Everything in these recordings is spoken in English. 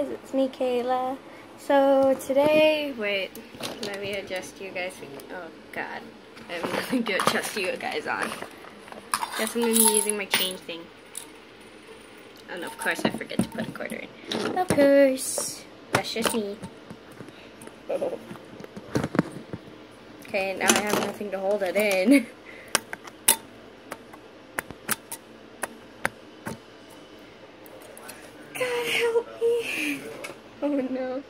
guys, it's me, Kayla. So today, wait, let me adjust you guys. Oh god, I have nothing to adjust you guys on. Guess I'm going to be using my chain thing. And of course I forget to put a quarter in. Of course, that's just me. Okay, now I have nothing to hold it in. God help me. Oh no.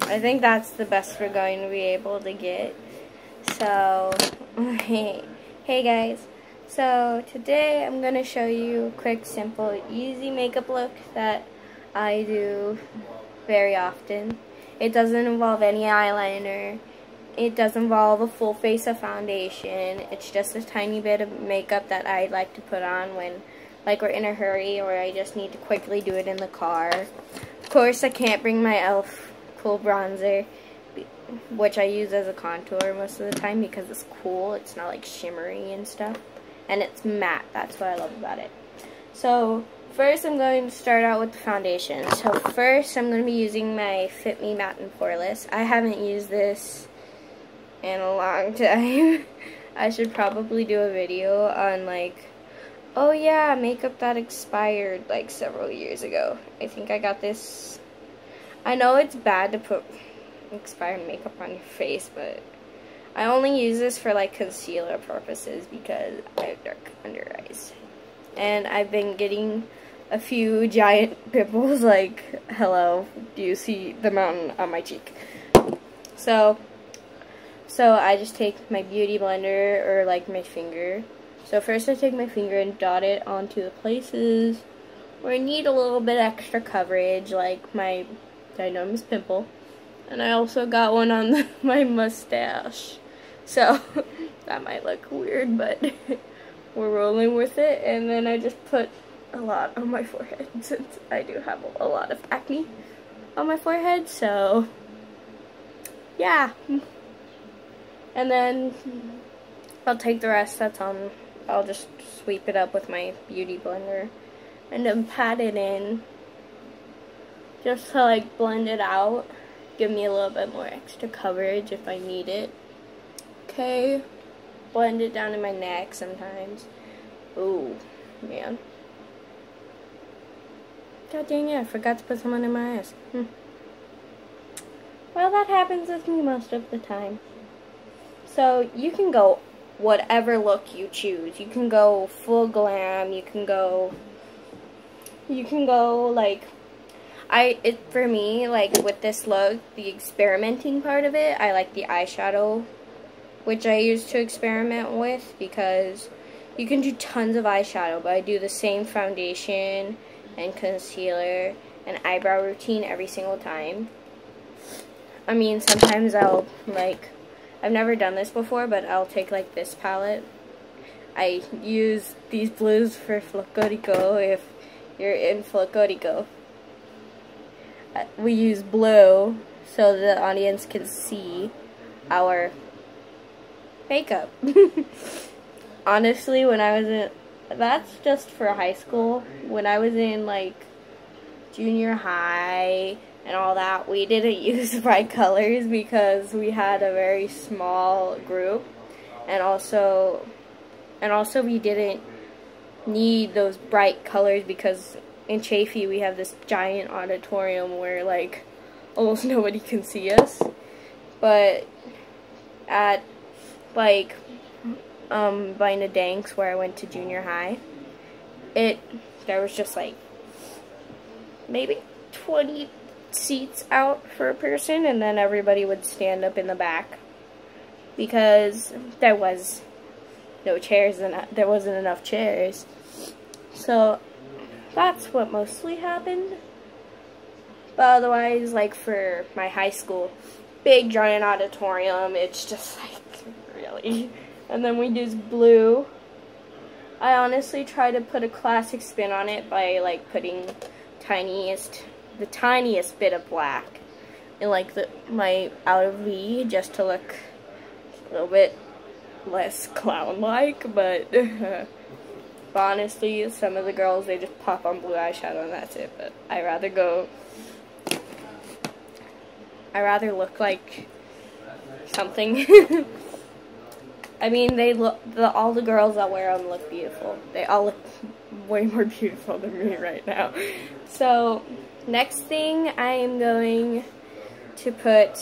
I think that's the best we're going to be able to get. So, hey guys. So today I'm going to show you a quick, simple, easy makeup look that I do very often. It doesn't involve any eyeliner. It does involve a full face of foundation. It's just a tiny bit of makeup that I like to put on when we're in a hurry or I just need to quickly do it in the car. Of course, I can't bring my e.l.f. Cool Bronzer, which I use as a contour most of the time because it's cool. It's not like shimmery and stuff. And it's matte. That's what I love about it. So first I'm going to start out with the foundation. So first I'm going to be using my Fit Me Matte and Poreless. I haven't used this in a long time. I should probably do a video on oh yeah, makeup that expired several years ago. I think I got this. I know it's bad to put expired makeup on your face, but I only use this for concealer purposes because I have dark under eyes. And I've been getting a few giant pimples hello, do you see the mountain on my cheek? So I just take my beauty blender or my finger. So first I take my finger and dot it onto the places where I need a little bit extra coverage, like my ginormous pimple. And I also got one on my mustache. So that might look weird, but we're rolling with it. And then I just put a lot on my forehead since I do have a lot of acne on my forehead. So yeah. And then I'll take the rest that's on. I'll just sweep it up with my beauty blender and then pat it in just to blend it out. Give me a little bit more extra coverage if I need it. Okay, blend it down in my neck sometimes. Ooh, man. God dang it, I forgot to put someone in my eyes. Well, that happens with me most of the time. So you can go whatever look you choose. You can go full glam. You can go for me, with this look, the experimenting part of it, I like the eyeshadow, which I use to experiment with because you can do tons of eyeshadow, but I do the same foundation and concealer and eyebrow routine every single time. I mean, sometimes I'll I've never done this before, but I'll take this palette. I use these blues for Flocorico if you're in Flocorico. We use blue so the audience can see our makeup. Honestly, when I was in, that's just for high school. When I was in junior high and all that, we didn't use bright colors because we had a very small group, and also we didn't need those bright colors because in Chaffee we have this giant auditorium where almost nobody can see us. But at Bina Danks, where I went to junior high, there was just maybe 20 seats out for a person, and then everybody would stand up in the back because there was no chairs and there wasn't enough chairs. So that's what mostly happened. But otherwise, for my high school, big giant auditorium, it's just really. And then we use blue. I honestly try to put a classic spin on it by putting the tiniest bit of black in my outer V just to look a little bit less clown-like, but But honestly, some of the girls, they just pop on blue eyeshadow and that's it. But I rather look like something. I mean, all the girls that wear them look beautiful. They all look way more beautiful than me right now. So, next thing I am going to put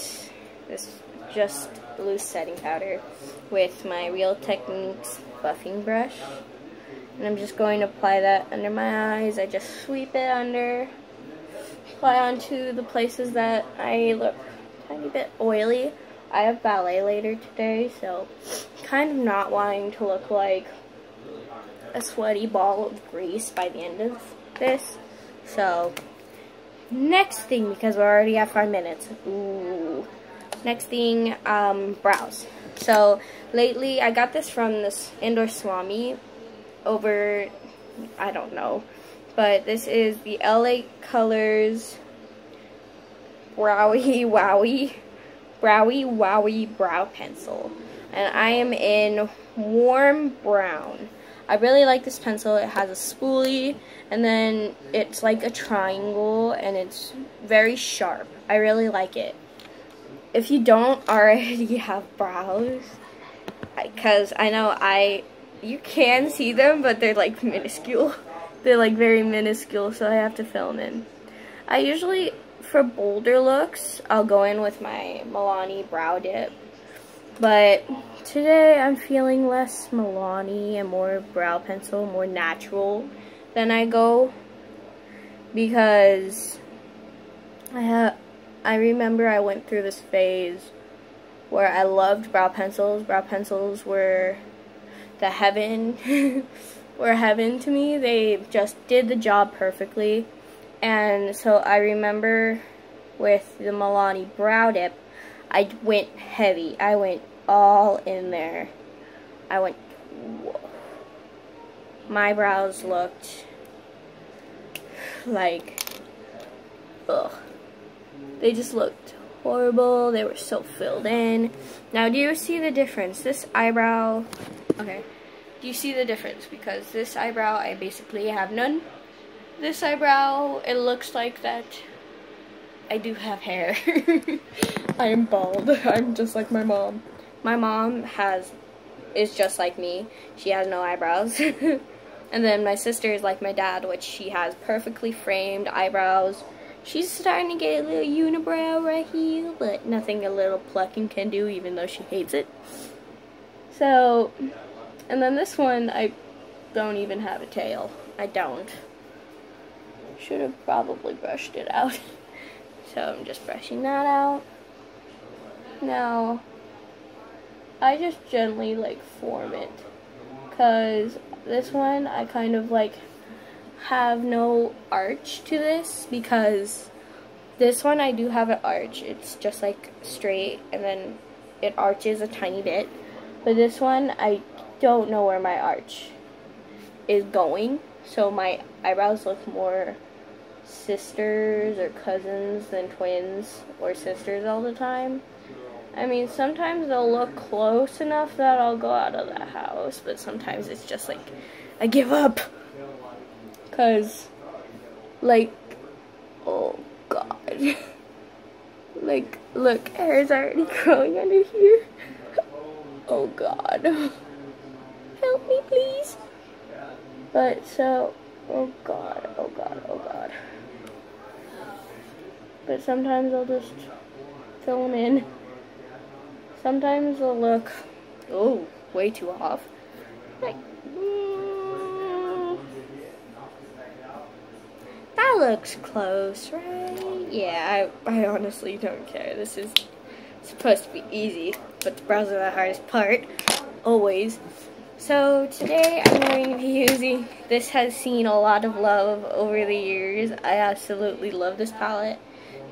this just loose setting powder with my Real Techniques buffing brush. And I'm just going to apply that under my eyes. I just sweep it under, apply onto the places that I look a tiny bit oily. I have ballet later today, so kind of not wanting to look like a sweaty ball of grease by the end of this. So, next thing, because we're already at 5 minutes. Ooh. Next thing, brows. So, lately, I got this from this Indoor Swami over, I don't know. But this is the LA Colors Browy Wowie Brow Pencil. And I am in warm brown. I really like this pencil. It has a spoolie, and then it's like a triangle, and it's very sharp. I really like it. If you don't already have brows, because I know you can see them, but they're like minuscule. They're like very minuscule, so I have to fill them in. I usually, for bolder looks, I'll go in with my Milani Brow Dip. But today I'm feeling less Milani and more brow pencil, more natural than I go. Because I remember I went through this phase where I loved brow pencils. Brow pencils were the heaven, were heaven to me. They just did the job perfectly. And so I remember with the Milani Brow Dip, I went heavy. I went all in there. I went, whoa. My brows looked like, ugh. They just looked horrible. They were so filled in. Now, do you see the difference? This eyebrow, okay. Do you see the difference? Because this eyebrow, I basically have none. This eyebrow, it looks like that I do have hair. I am bald. I'm just like my mom. My mom is just like me. She has no eyebrows. And then my sister is like my dad, which she has perfectly framed eyebrows. She's starting to get a little unibrow right here, but nothing a little plucking can do, even though she hates it. So, and then this one, I don't even have a tail. I don't. Should have probably brushed it out. So I'm just brushing that out. Now, I just gently like form it, because this one I kind of like have no arch to this, because this one I do have an arch. It's just like straight and then it arches a tiny bit, but this one I don't know where my arch is going, so my eyebrows look more sisters or cousins than twins or sisters all the time. I mean, sometimes they'll look close enough that I'll go out of the house, but sometimes it's just like, I give up. Cause, like, oh god. Like, look, hair's already growing under here. Oh god. Help me, please. But, so, oh god, oh god, oh god. But sometimes I'll just fill them in. Sometimes they'll look, oh, way too off. Like, that looks close, right? Yeah, I honestly don't care. This is supposed to be easy, but the brows are the hardest part, always. So today I'm going to be using, this has seen a lot of love over the years. I absolutely love this palette.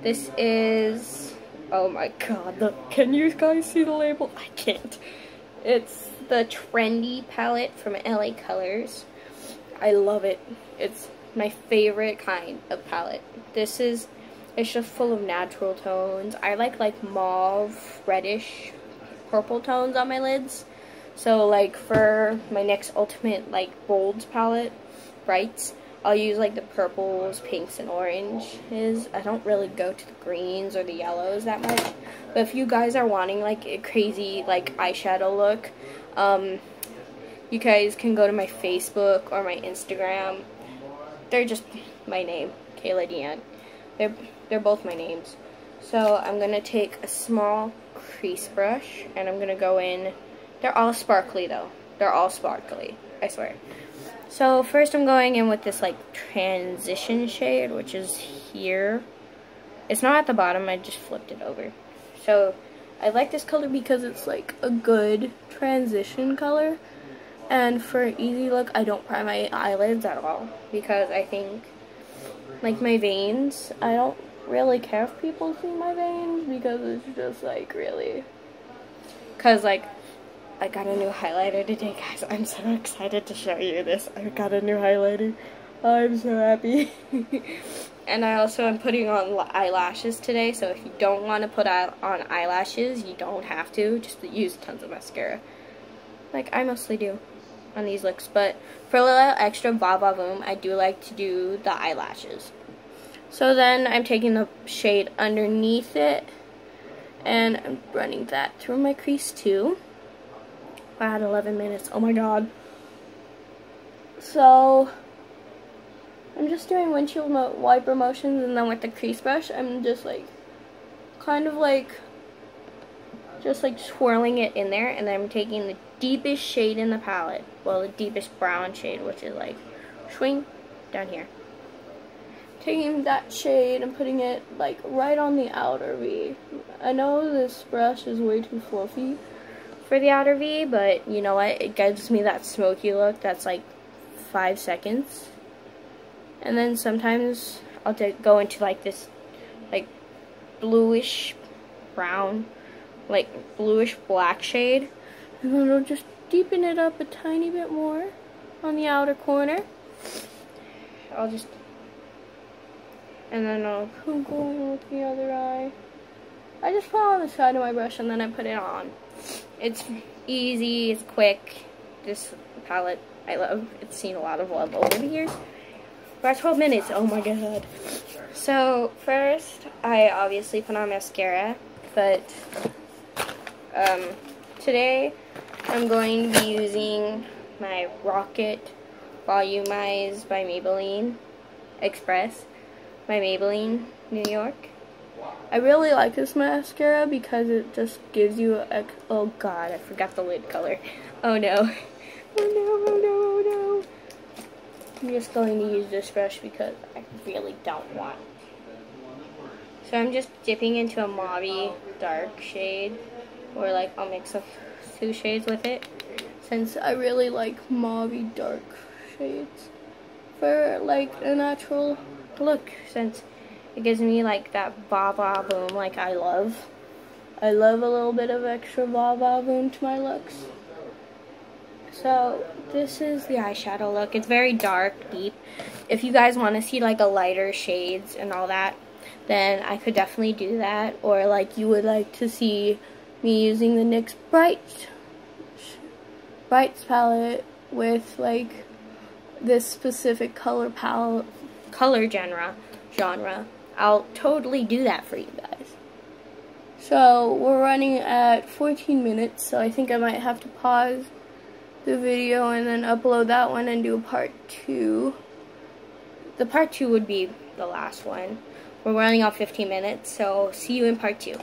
This is, oh my god, look, can you guys see the label? I can't. It's the Trendy palette from LA Colors. I love it. It's my favorite kind of palette. It's just full of natural tones. I like mauve, reddish, purple tones on my lids. So like for my NYX Ultimate like Bolds palette, Brights, I'll use like the purples, pinks, and oranges. I don't really go to the greens or the yellows that much. But if you guys are wanting like a crazy like eyeshadow look, you guys can go to my Facebook or my Instagram. They're just my name, Kayla Deanne. They're both my names. So I'm gonna take a small crease brush and I'm gonna go in. They're all sparkly though. They're all sparkly, I swear. So first I'm going in with this like transition shade, which is here. It's not at the bottom, I just flipped it over. So I like this color because it's like a good transition color. And for an easy look, I don't prime my eyelids at all. Because I think, like my veins, I don't really care if people see my veins. Because it's just like really. Because like, I got a new highlighter today, guys. I'm so excited to show you this. I got a new highlighter. I'm so happy. And I also am putting on eyelashes today. So if you don't want to put on eyelashes, you don't have to. Just use tons of mascara. Like I mostly do on these looks. But for a little extra va-va-voom, I do like to do the eyelashes. So then I'm taking the shade underneath it. And I'm running that through my crease too. I had 11 minutes. Oh my god. So I'm just doing windshield wiper motions, and then with the crease brush, I'm just like kind of like just like swirling it in there, and then I'm taking the deepest shade in the palette. Well, the deepest brown shade, which is like swing down here. Taking that shade and putting it like right on the outer V. I know this brush is way too fluffy for the outer V, but you know what, it gives me that smoky look that's like 5 seconds. And then sometimes I'll go into like this like bluish brown, like bluish black shade, and then I'll just deepen it up a tiny bit more on the outer corner. And then I'll go in with the other eye. I just put it on the side of my brush and then I put it on. It's easy, it's quick. This palette I love. It's seen a lot of love over the years. We're at 12 minutes, oh my god. So first, I obviously put on mascara, but today I'm going to be using my Rocket Volumize by Maybelline Express by Maybelline New York. I really like this mascara because it just gives you a, oh god, I forgot the lid color. Oh no. Oh no, oh no, oh no. I'm just going to use this brush because I really don't want. So I'm just dipping into a mauve dark shade, or like I'll mix up 2 shades with it, since I really like mauve dark shades for like a natural look, since it gives me like that va-va-voom like I love. I love a little bit of extra va-va-voom to my looks. So this is the eyeshadow look. It's very dark, deep. If you guys want to see like a lighter shades and all that, then I could definitely do that. Or like you would like to see me using the NYX Brights palette with like this specific color genre, I'll totally do that for you guys. So we're running at 14 minutes, so I think I might have to pause the video and then upload that one and do a part 2. The part 2 would be the last one. We're running on 15 minutes, so see you in part 2.